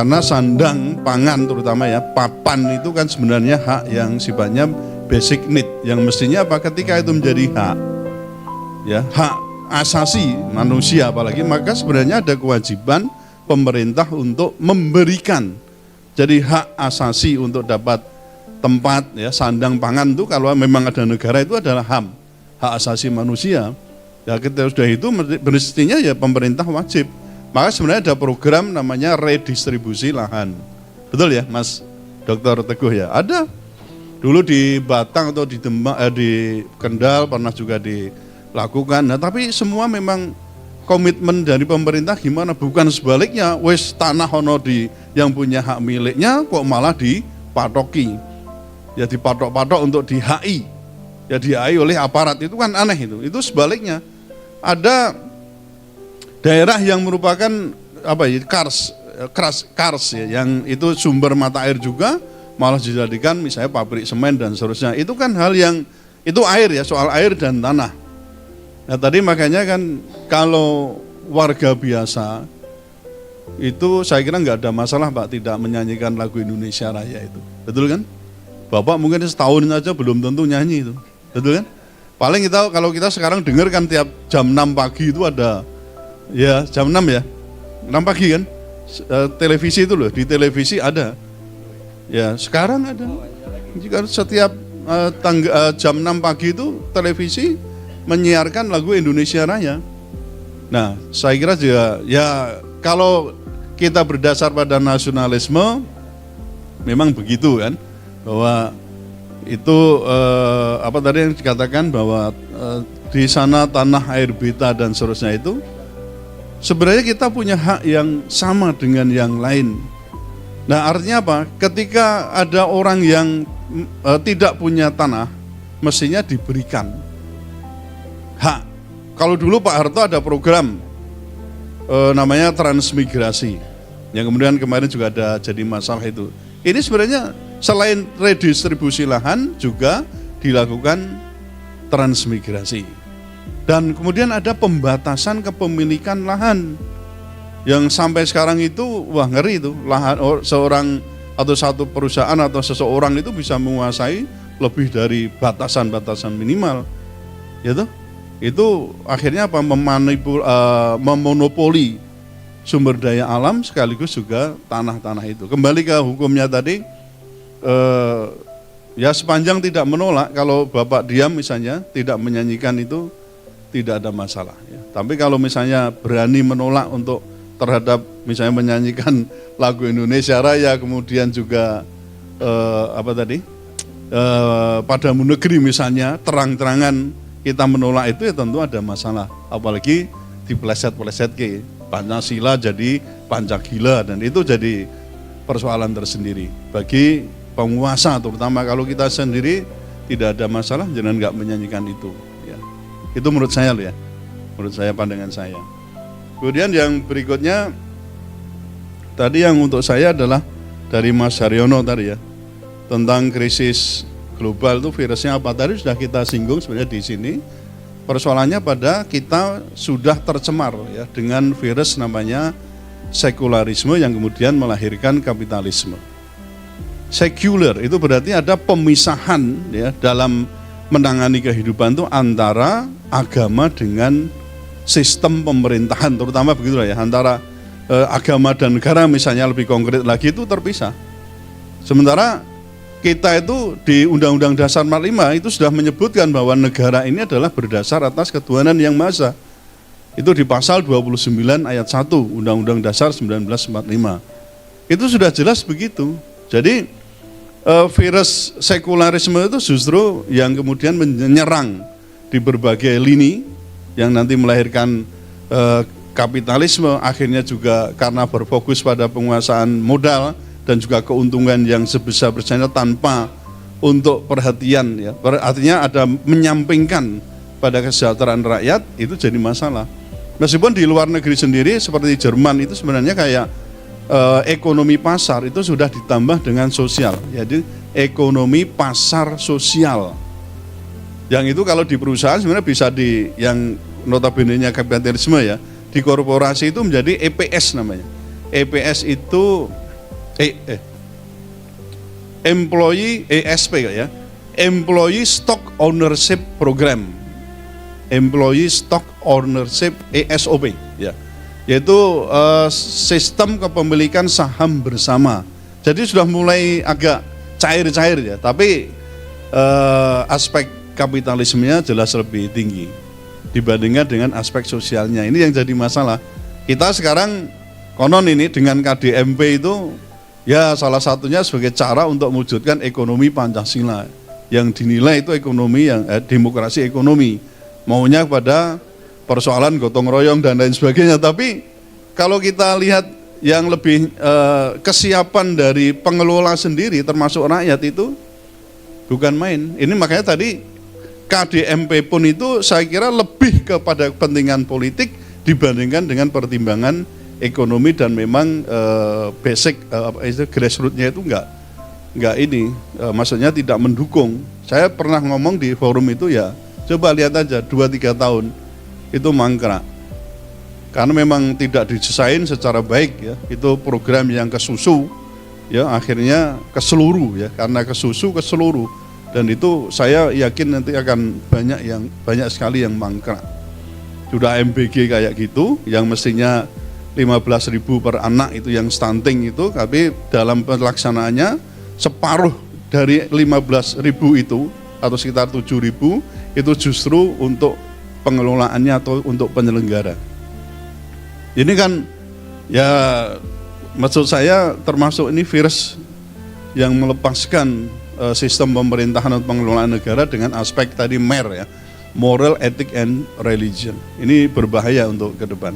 Karena sandang pangan terutama ya, papan itu kan sebenarnya hak yang sifatnya basic need, yang mestinya apa ketika itu menjadi hak ya, hak asasi manusia apalagi, maka sebenarnya ada kewajiban pemerintah untuk memberikan. Jadi hak asasi untuk dapat tempat ya, sandang pangan itu kalau memang ada negara itu adalah HAM, hak asasi manusia. Ya ketika sudah itu mestinya ya pemerintah wajib. Maka sebenarnya ada program namanya redistribusi lahan. Betul ya Mas Dr. Teguh ya? Ada. Dulu di Batang atau di di Kendal pernah juga dilakukan. Nah, tapi semua memang komitmen dari pemerintah gimana? Bukan sebaliknya, wes tanah ono di yang punya hak miliknya kok malah dipatoki. Ya dipatok-patok untuk di HI. Ya di HI oleh aparat, itu kan aneh itu. Itu sebaliknya. Ada daerah yang merupakan apa ya, kars ya, yang itu sumber mata air juga malah dijadikan misalnya pabrik semen dan seterusnya. Itu kan hal yang itu air ya, soal air dan tanah. Nah tadi makanya kan kalau warga biasa itu saya kira nggak ada masalah Pak tidak menyanyikan lagu Indonesia Raya itu, betul kan? Bapak mungkin setahun saja belum tentu nyanyi itu, betul kan? Paling kita kalau kita sekarang dengar kan tiap jam 6 pagi itu ada. Ya jam 6 ya, 6 pagi kan, televisi itu loh, di televisi ada. Ya sekarang ada, jika setiap jam 6 pagi itu televisi menyiarkan lagu Indonesia Raya. Nah saya kira juga ya kalau kita berdasar pada nasionalisme, memang begitu kan, bahwa itu apa tadi yang dikatakan bahwa di sana tanah air beta dan seterusnya itu, sebenarnya kita punya hak yang sama dengan yang lain. Nah artinya apa? Ketika ada orang yang tidak punya tanah, mestinya diberikan hak. Kalau dulu Pak Harto ada program namanya transmigrasi, yang kemudian kemarin juga ada jadi masalah itu. Ini sebenarnya selain redistribusi lahan juga dilakukan transmigrasi. Dan kemudian ada pembatasan kepemilikan lahan yang sampai sekarang itu wah ngeri itu, lahan seorang atau satu perusahaan atau seseorang itu bisa menguasai lebih dari batasan-batasan minimal, gitu. Itu akhirnya apa? Memonopoli sumber daya alam sekaligus juga tanah-tanah itu. Kembali ke hukumnya tadi, ya sepanjang tidak menolak, kalau Bapak diam misalnya tidak menyanyikan itu tidak ada masalah ya. Tapi kalau misalnya berani menolak untuk terhadap misalnya menyanyikan lagu Indonesia Raya, kemudian juga apa tadi padamu negeri misalnya, terang-terangan kita menolak itu ya tentu ada masalah. Apalagi dipeleset-peleset ke Pancasila jadi Pancagila, dan itu jadi persoalan tersendiri bagi penguasa, terutama kalau kita sendiri tidak ada masalah, jangan nggak menyanyikan itu. Itu menurut saya loh ya, menurut saya, pandangan saya. Kemudian yang berikutnya tadi yang untuk saya adalah dari Mas Haryono tadi ya, tentang krisis global itu virusnya apa, tadi sudah kita singgung sebenarnya di sini. Persoalannya pada kita sudah tercemar ya dengan virus namanya sekularisme yang kemudian melahirkan kapitalisme. Sekuler itu berarti ada pemisahan ya dalam menangani kehidupan itu antara agama dengan sistem pemerintahan, terutama begitulah ya, antara agama dan negara misalnya lebih konkret lagi itu terpisah. Sementara kita itu di Undang-Undang Dasar 45 itu sudah menyebutkan bahwa negara ini adalah berdasar atas ketuhanan yang Maha Esa. Itu di pasal 29 ayat 1 Undang-Undang Dasar 1945. Itu sudah jelas begitu. Jadi virus sekularisme itu justru yang kemudian menyerang di berbagai lini yang nanti melahirkan kapitalisme, akhirnya juga karena berfokus pada penguasaan modal dan juga keuntungan yang sebesar-besarnya tanpa untuk perhatian ya. Artinya ada menyampingkan pada kesejahteraan rakyat, itu jadi masalah. Meskipun di luar negeri sendiri seperti Jerman itu sebenarnya kayak ekonomi pasar itu sudah ditambah dengan sosial, jadi ekonomi pasar sosial. Yang itu kalau di perusahaan sebenarnya bisa di yang notabene-nya kapitalisme ya, di korporasi itu menjadi EPS namanya. EPS itu Employee ESP ya, Employee Stock Ownership Program, Employee Stock Ownership ESOP ya, yaitu sistem kepemilikan saham bersama. Jadi sudah mulai agak cair-cair ya, tapi aspek kapitalismenya jelas lebih tinggi dibandingkan dengan aspek sosialnya. Ini yang jadi masalah. Kita sekarang konon ini dengan KDMP itu ya salah satunya sebagai cara untuk mewujudkan ekonomi Pancasila yang dinilai itu ekonomi yang demokrasi ekonomi, maunya pada persoalan gotong royong dan lain sebagainya. Tapi kalau kita lihat yang lebih kesiapan dari pengelola sendiri termasuk rakyat itu bukan main. Ini makanya tadi KDMP pun itu saya kira lebih kepada kepentingan politik dibandingkan dengan pertimbangan ekonomi, dan memang basic grassroots-nya itu enggak ini, maksudnya tidak mendukung. Saya pernah ngomong di forum itu ya, coba lihat aja 2-3 tahun itu mangkrak. Karena memang tidak didesain secara baik ya, itu program yang kesusu ya, akhirnya keseluruh ya, karena kesusu keseluruh, dan itu saya yakin nanti akan banyak sekali yang mangkrak. Sudah MBG kayak gitu, yang mestinya 15.000 per anak itu yang stunting itu, tapi dalam pelaksanaannya separuh dari 15.000 itu atau sekitar 7.000 itu justru untuk pengelolaannya atau untuk penyelenggara. Ini kan ya maksud saya termasuk ini virus yang melepaskan sistem pemerintahan atau pengelolaan negara dengan aspek tadi MER ya, moral, ethic, and religion. Ini berbahaya untuk ke depan.